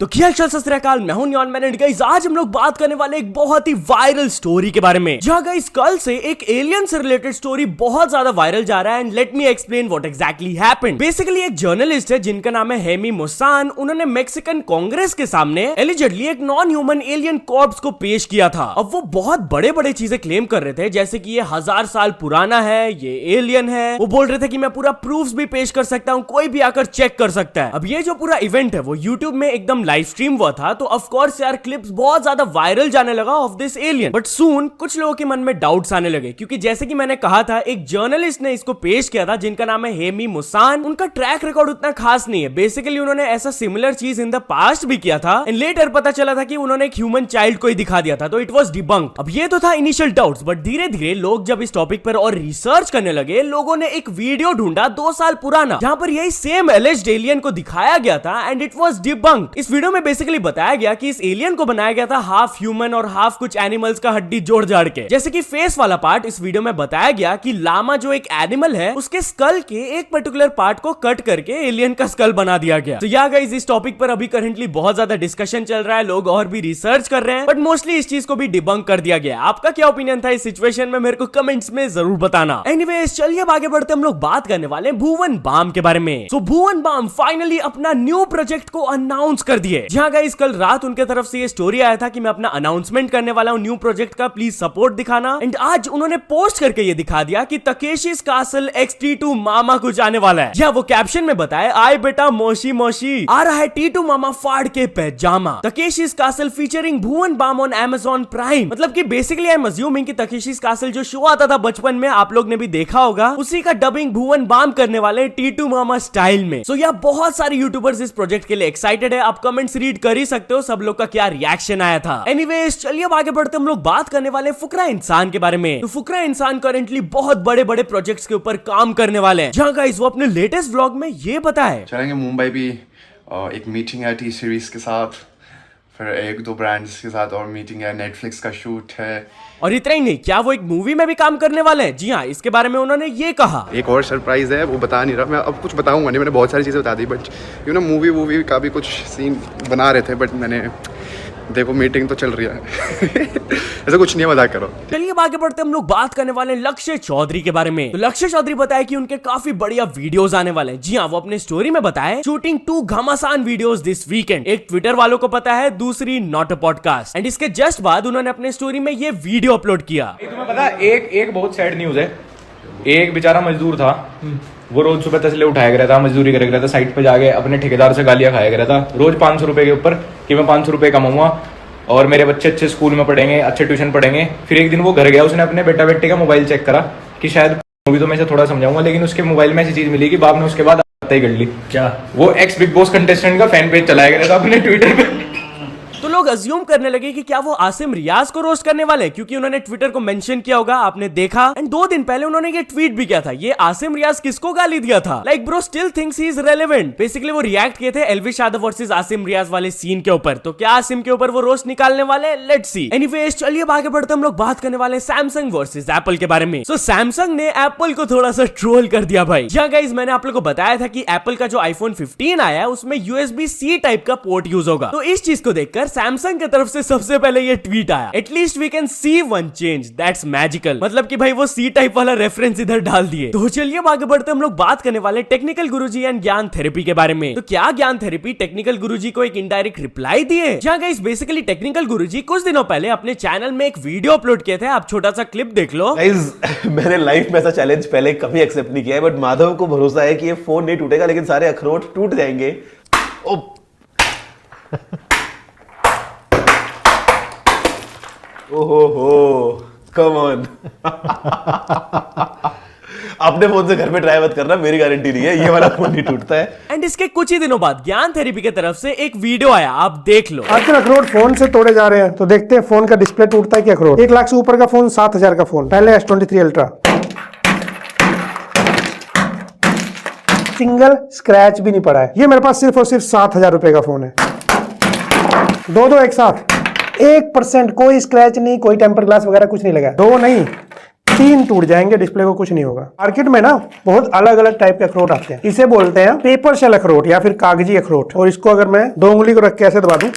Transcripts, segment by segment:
तो क्या चल सत श्री अकाल, मैं हूं नियॉन मैन एंड गाइस आज हम लोग बात करने वाले एक बहुत ही वायरल स्टोरी के बारे में, जहां गाइस कल से एक एलियन से रिलेटेड स्टोरी बहुत ज्यादा वायरल जा रहा है। And let me explain what exactly happened. Basically एक जर्नलिस्ट है जिनका नाम है हेमी मुसान, उन्होंने मेक्सिकन कांग्रेस के सामने एलिजेडली एक नॉन ह्यूमन एलियन कॉर्प्स को पेश किया था। अब वो बहुत बड़े बड़े चीजें क्लेम कर रहे थे, जैसे कि ये 1000 साल पुराना है, ये एलियन है। वो बोल रहे थे कि मैं पूरा प्रूफ्स भी पेश कर सकता हूँ, कोई भी आकर चेक कर सकता है। अब ये जो पूरा इवेंट है वो यूट्यूब में एकदम लाइव स्ट्रीम हुआ था, तो ऑफ कोर्स यार क्लिप्स बहुत ज्यादा वायरल जाने लगा of this alien. But soon कुछ लोगों के मन में डाउट्स आने लगे, क्योंकि जैसे कि मैंने कहा था एक जर्नलिस्ट ने इसको पेश किया था जिनका नाम है हेमी मुसान। उनका ट्रैक रिकॉर्ड उतना खास नहीं है। बेसिकली उन्होंने ऐसा सिमिलर चीज इन द पास्ट भी किया था एंड लेटर पता चला था कि उन्होंने एक ह्यूमन चाइल्ड को ही दिखा दिया था, तो इट वाज डिबंक्ड। अब ये तो था इनिशियल डाउट्स, बट धीरे धीरे लोग जब इस टॉपिक पर और रिसर्च करने लगे, लोगों ने एक वीडियो ढूंढा 2 साल पुराना, जहां पर यही सेम एलिज्ड एलियन को दिखाया गया था एंड इट वाज डिबंक्ड। इस वीडियो में बेसिकली बताया गया कि इस एलियन को बनाया गया था हाफ ह्यूमन और हाफ कुछ एनिमल्स का हड्डी जोड़ जाड़ के। जैसे कि फेस वाला पार्ट इस वीडियो में बताया गया कि लामा जो एक एनिमल है उसके स्कल के एक पर्टिकुलर पार्ट को कट करके एलियन का स्कल बना दिया गया। तो या गाइस इस टॉपिक पर अभी करंटली बहुत ज्यादा डिस्कशन चल रहा है, लोग और भी रिसर्च कर रहे हैं, बट मोस्टली इस चीज को भी डिबंक कर दिया गया। आपका क्या ओपिनियन था इस सिचुएशन में, मेरे को कमेंट्स में जरूर बताना। एनीवेज चलिए अब आगे बढ़ते हम लोग बात करने वाले हैं भुवन बाम के बारे में। सो भुवन बाम फाइनली अपना न्यू प्रोजेक्ट को अनाउंस कर दिए। जहां गाइस कल रात उनके तरफ से ये स्टोरी आया था कि मैं अपना अनाउंसमेंट करने वाला हूं न्यू प्रोजेक्ट का, प्लीज सपोर्ट दिखाना। एंड आज उन्होंने पोस्ट करके ये दिखा दिया कि तकेशी's कासल X-T2 मामा कुछ आने वाला है। या वो कैप्शन में बताए, आए बेटा मोशी मोशी, आ रहा है T2 मामा फाड़ के पैजामा। Takeshi's castle featuring Bhuvan Bam on Amazon Prime. मतलब कि बेसिकली आई एम अज्यूमिंग कि तकेशी's कासल जो शो आता था बचपन में, आप लोग ने भी देखा होगा, उसी का डबिंग भुवन बाम करने वाले T2 मामा स्टाइल में। सो या बहुत सारे यूट्यूबर्स इस प्रोजेक्ट के लिए एक्साइटेड है। आप कमेंट्स रीड कर ही सकते हो सब लोग का क्या रिएक्शन आया था। एनीवेज चलिए अब आगे बढ़ते हम लोग बात करने वाले फुकरा इंसान के बारे में। तो फुकरा इंसान करेंटली बहुत बड़े बड़े प्रोजेक्ट्स के ऊपर काम करने वाले हैं, जहां गाइस वो अपने लेटेस्ट व्लॉग में ये बताए चलेंगे मुंबई भी, एक मीटिंग है टी सीरीज के साथ, फिर 1-2 ब्रांड्स के साथ और मीटिंग है, नेटफ्लिक्स का शूट है। और इतना ही नहीं, क्या वो एक मूवी में भी काम करने वाले हैं? जी हाँ, इसके बारे में उन्होंने ये कहा। एक और सरप्राइज है, वो बता नहीं रहा मैं, अब कुछ बताऊंगा नहीं, मैंने बहुत सारी चीज़ें बता दी, बट यू नो मूवी का भी कुछ सीन बना रहे थे, बट मैंने देखो मीटिंग तो चल रही है ऐसा कुछ नहीं है, मजाक करो। चलिए अब आगे बढ़ते हम लोग बात करने वाले हैं लक्ष्य चौधरी के बारे में। तो लक्ष्य चौधरी बताया कि उनके काफी बढ़िया वीडियोस आने वाले हैं। जी हाँ, वो अपने स्टोरी में बताए शूटिंग 2 घमासान वीडियोस दिस वीकेंड। एक ट्विटर वालों को पता है, दूसरी नॉट अ पॉडकास्ट। एंड इसके जस्ट बाद उन्होंने अपने स्टोरी में ये वीडियो अपलोड किया। तुम्हें पता है एक बहुत सैड न्यूज है। एक बेचारा मजदूर था, वो रोज सुबह तसले उठाया गया था, मजदूरी करे गया था, साइड पे जाके अपने ठेकेदार से गालियां खाया गया था रोज 500 रुपए के ऊपर, कि मैं 500 रुपए कमाऊंगा और मेरे बच्चे अच्छे स्कूल में पढ़ेंगे, अच्छे ट्यूशन पढ़ेंगे। फिर एक दिन वो घर गया, उसने अपने बेटा बेटे का मोबाइल चेक करा कि शायद मूवी तो मैं इसे थोड़ा समझाऊंगा, लेकिन उसके मोबाइल में ऐसी चीज मिली कि बाप ने उसके बाद ही कर ली। क्या वो एक्स बिग बॉस कंटेस्टेंट का फैन पेज चलाया गया था अपने ट्विटर पे। तो लोग अज्यूम करने लगे कि क्या वो आसिम रियाज को रोस्ट करने वाले, क्योंकि उन्होंने ट्विटर को मेंशन किया होगा, आपने देखा। एंड 2 दिन पहले उन्होंने ये ट्वीट भी किया था, ये आसिम रियाज किसको गाली दिया था, like bro still thinks he is relevant. Basically वो रिएक्ट किए थे एल्विश यादव वर्सेस आसिम रियाज वाले सीन के ऊपर। तो क्या आसिम के ऊपर वो रोस्ट निकालने वाले, लेट्स सी। एनीवेज चलिए अब आगे बढ़ते हम लोग बात करने वाले सैमसंग वर्सेस एप्पल के बारे में। सो सैमसंग ने एप्पल को थोड़ा सा ट्रोल कर दिया भाई। जहां गाइस मैंने आप लोग को बताया था कि एप्पल का जो आईफोन 15 आया है उसमें USB-C टाइप का पोर्ट यूज होगा। तो इस चीज को देखकर सैमसंग की तरफ से सबसे पहले ये ट्वीट आया, at least we can see one change, that's magical. मतलब कि भाई वो सी टाइप वाला रेफरेंस इधर डाल दिए। तो चलिए अब आगे बढ़ते हम लोग बात करने वाले टेक्निकल गुरुजी एंड ज्ञान थेरेपी के बारे में। तो क्या ज्ञान थेरेपी टेक्निकल गुरुजी को एक इनडायरेक्ट रिप्लाई दिए? जहां गाइस बेसिकली टेक्निकल गुरुजी कुछ दिनों पहले अपने चैनल में एक वीडियो अपलोड किए थे, आप छोटा सा क्लिप देख लो। गाइस मैंने लाइफ में ऐसा चैलेंज पहले कभी एक्सेप्ट नहीं किया है, बट माधव को भरोसा है कि ये फोन नहीं टूटेगा, लेकिन सारे अखरोट टूट जाएंगे। ओहो कम ऑन अपने फोन से घर पे ट्राई मत करना, मेरी गारंटी नहीं है, ये वाला फोन नहीं टूटता है। एंड इसके कुछ ही दिनों बाद ज्ञान थेरेपी की तरफ से एक वीडियो आया, आप देख लो। आजकल अखरोट फोन से तोड़े जा रहे हैं, तो देखते हैं फोन का डिस्प्ले टूटता है कि अखरोट। 1 लाख से ऊपर का फोन, 7000 का फोन, पहले S23 अल्ट्रा, सिंगल स्क्रैच भी नहीं पड़ा है। ये मेरे पास सिर्फ और सिर्फ 7000 रुपए का फोन है। दो एक साथ, 1% कोई स्क्रैच नहीं, कोई टेम्पर ग्लास वगैरह कुछ नहीं लगा। 2 नहीं 3 टूट जाएंगे, डिस्प्ले को कुछ नहीं होगा। मार्केट में ना बहुत अलग अलग टाइप के अखरोट आते हैं, इसे बोलते हैं पेपर शेल अखरोट या फिर कागजी अखरोट। और इसको अगर मैं 2 उंगली को रख के ऐसे दबा दूं,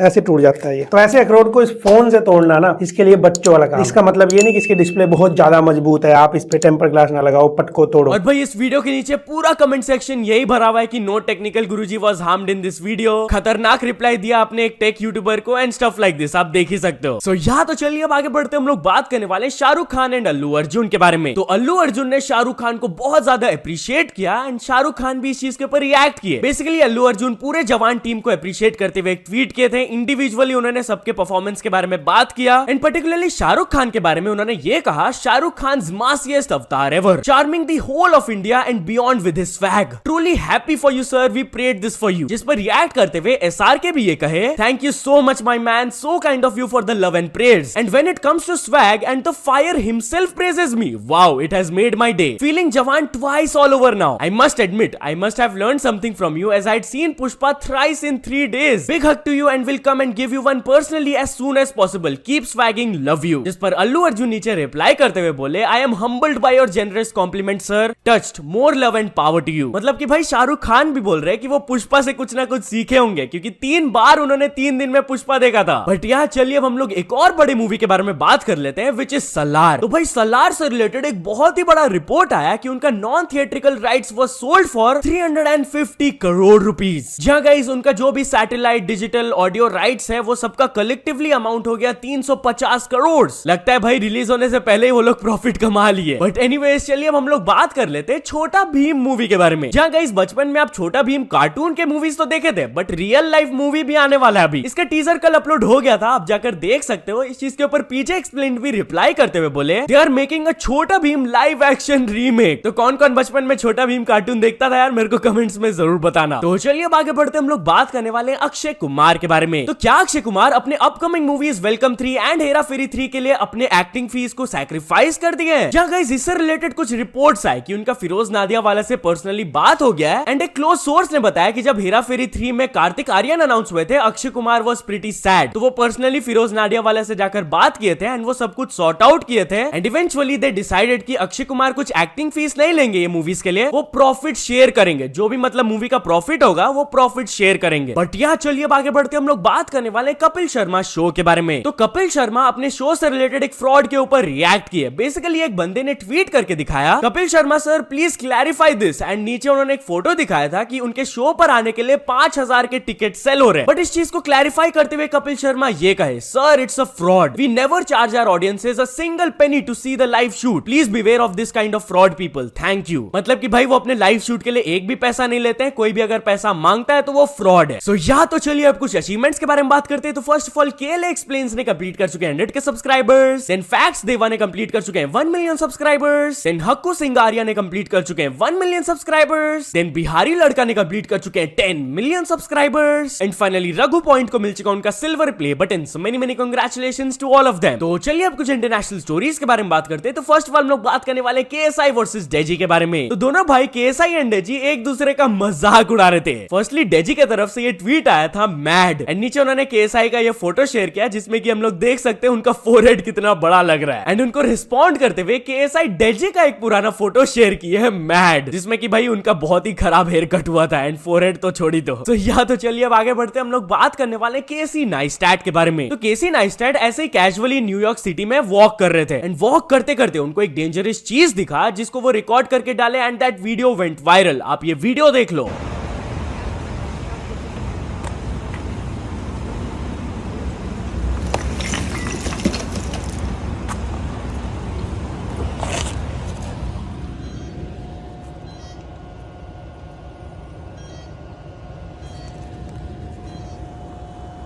ऐसे टूट जाता है ये। तो ऐसे अखरोट को इस फोन से तोड़ना ना, इसके लिए बच्चों वाला काम। इसका मतलब ये नहीं कि इसकी डिस्प्ले बहुत ज्यादा मजबूत है, आप इस पे टेम्पर ग्लास ना लगाओ, पटको तोड़ो। और भाई इस वीडियो के नीचे पूरा कमेंट सेक्शन यही भरा हुआ है कि no technical Guruji was harmed in this video. खतरनाक रिप्लाई दिया आपने एक टेक यूट्यूबर को एंड स्टफ लाइक दिस, आप देख ही सकते हो। सो यहाँ तो चलिए अब आगे बढ़ते हम लोग बात करने वाले शाहरुख खान एंड अल्लू अर्जुन के बारे में। तो अल्लू अर्जुन ने शाहरुख खान को बहुत ज्यादा अप्रिशिएट किया एंड शाहरुख खान भी इस चीज के ऊपर रिएक्ट किए। बेसिकली अल्लू अर्जुन पूरे जवान टीम को अप्रिशिएट करते हुए एक ट्वीट किए थे। इंडिविजुअली उन्होंने सबके परफॉर्मेंस के बारे में बात किया एंड पर्टिकुलरली शाहरुख खान के बारे में उन्होंने ये कहा, Shahrukh Khan massiest avatar ever, charming the whole of India and beyond with his swag, truly happy for you sir, we prayed this for you. जिस पर रिएक्ट करते हुए एसआरके भी ये कहे, thank you so much my man, so kind of you for the love and prayers and when it comes to swag and the fire himself praises me, wow it has made my day, feeling Jawan twice all over now. I must admit I must have learned something from you as I had seen Pushpa thrice in 3 days. Big hug to you and will come and give you one personally as soon as possible, keep swagging, love you. जिस पर अल्लू अर्जुन नीचे reply करते हुए बोले, I am humbled by your generous compliment sir, touched, more love and power to you. मतलब कि भाई शाहरुख खान भी बोल रहे हैं कि वो पुष्पा से कुछ ना कुछ सीखे होंगे, क्योंकि 3 बार उन्होंने 3 दिन में पुष्पा देखा था। बट यहाँ चलिए अब हम लोग एक और बड़ी मूवी के बारे में बात कर लेते हैं, विच इज सलार। तो भाई सलार से रिलेटेड एक बहुत ही बड़ा रिपोर्ट आया कि उनका non theatrical rights was sold for 350 crore rupees. जहां गाइस उनका जो भी सैटेलाइट डिजिटल ऑडियो राइट्स है वो सबका कलेक्टिवली अमाउंट हो गया 350 करोड़। लगता है भाई रिलीज होने से पहले ही वो लोग प्रॉफिट कमा लिए। बट एनीवेज चलिए अब हम लोग बात कर लेते हैं छोटा भीम मूवी के बारे में। जहां गाइस बचपन में आप छोटा भीम कार्टून के मूवीज तो देखे थे, बट रियल लाइफ मूवी भी आने वाला है अभी। इसका टीजर कल अपलोड हो गया था, आप जाकर देख सकते हो। इस चीज के ऊपर पीछे एक्सप्लेन भी रिप्लाई करते हुए बोले, दे आर मेकिंग अ छोटा भीम लाइव एक्शन रीमेक। तो कौन कौन बचपन में छोटा भीम कार्टून देखता था यार, मेरे को कमेंट्स में जरूर बताना। तो चलिए अब आगे बढ़ते हम लोग बात करने वाले अक्षय कुमार के बारे में। तो क्या अक्षय कुमार अपने upcoming movies Welcome 3 and Hera Pheri 3 के लिए अपने एक्टिंग फीस को सैक्रिफाइस कर दिए हैं? जहां गाइस इससे रिलेटेड कुछ रिपोर्ट्स आए कि उनका फिरोज नादिया वाला से पर्सनली बात हो गया है एंड एक क्लोज सोर्स ने बताया कि जब हेरा फेरी 3 में कार्तिक आर्यन अनाउंस हुए थे, Akshay Kumar was pretty sad. तो वो पर्सनली फिरोज नादिया वाला से जाकर बात किए थे एंड वो सब कुछ सॉर्ट आउट किए थे एंड इवेंचुअली दे डिसाइडेड कि अक्षय कुमार कुछ एक्टिंग फीस नहीं लेंगे ये मूवीज के लिए, वो प्रॉफिट शेयर करेंगे। जो भी मतलब मूवी का प्रॉफिट होगा वो प्रॉफिट शेयर करेंगे। बट यहाँ चलिए अब आगे बढ़ते हम लोग बात करने वाले कपिल शर्मा शो के बारे में। तो कपिल शर्मा अपने शो से रिलेटेड एक फ्रॉड के ऊपर रिएक्ट किए। बेसिकली एक बंदे ने ट्वीट करके दिखाया, Kapil Sharma sir please clarify this, and नीचे उन्होंने एक फोटो दिखाया था कि उनके शो पर आने के लिए 5000 के टिकट सेल हो रहे हैं। बट इस चीज को क्लैरिफाई करते हुए कपिल शर्मा ये कहे, sir it's a fraud, we never charge our audiences a single penny to see the live shoot, please beware of this kind of fraud people, thank you. मतलब कि भाई वो अपने लाइव शूट के लिए एक भी पैसा नहीं लेते हैं, कोई भी अगर पैसा मांगता है तो वो फ्रॉड है। सो यहाँ तो चलिए अब कुछ अचीवमेंट्स के बारे में बात करते हैं। तो first of all KL explains ने कंप्लीट कर चुके हैं 100 के सब्सक्राइबर्स। देन फैक्ट्स देवा ने कंप्लीट कर चुके हैं 1 million subscribers. Then Hakku Singaria ने कंप्लीट कर चुके हैं 1 मिलियन सब्सक्राइबर्स। देन बिहारी लड़का ने कंप्लीट कर चुके हैं 10 million subscribers. And finally Raghu point को मिल चुका उनका silver play button. So many many congratulations to all of them. तो चलिए अब कुछ इंटरनेशनल स्टोरीज के बारे में बात करते हैं। तो फर्स्ट ऑफ ऑल हम लोग बात करने वाले केएसआई वर्सेस डेजी के बारे में। तो दोनों भाई केएसआई एंड डेजी एक दूसरे का मजाक उड़ा रहे थे। फर्स्टली डेजी की तरफ से ये ट्वीट आया था मैड, एंड नीचे उन्होंने केएसआई का ये फोटो शेयर किया जिसमें कि हम लोग देख सकते हैं उनका फोरहेड कितना बड़ा लग रहा है। एंड उनको रिस्पॉन्ड करते हुए केएसआई डेजी का एक पुराना फोटो शेयर किया है मैड, जिसमें कि भाई उनका बहुत ही खराब हेयर कट हुआ था एंड फोरहेड तो छोड़ी दो। तो या तो चलिए अब आगे बढ़ते हम लोग बात करने वाले केसी नाइस्टैट के बारे में। तो केसी नाइस्टैट ऐसे ही कैजुअली न्यूयॉर्क सिटी में वॉक कर रहे थे एंड वॉक करते करते उनको एक डेंजरस चीज दिखा जिसको वो रिकॉर्ड करके डाले and that video went viral. आप ये वीडियो देख लो।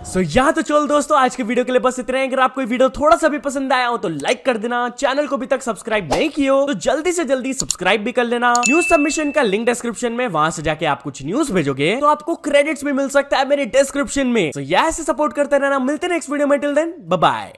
सो यहाँ तो चलो दोस्तों आज के वीडियो के लिए बस इतना है। अगर आपको ये वीडियो थोड़ा सा भी पसंद आया हो तो लाइक कर देना, चैनल को अभी तक सब्सक्राइब नहीं किए हो तो जल्दी से जल्दी सब्सक्राइब भी कर लेना। न्यूज सबमिशन का लिंक डिस्क्रिप्शन में, वहां से जाके आप कुछ न्यूज भेजोगे तो आपको क्रेडिट्स भी मिल सकता है मेरे डिस्क्रिप्शन में। तो ऐसे सपोर्ट करते रहना। मिलते हैं नेक्स्ट वीडियो में, टिल देन बाय बाय।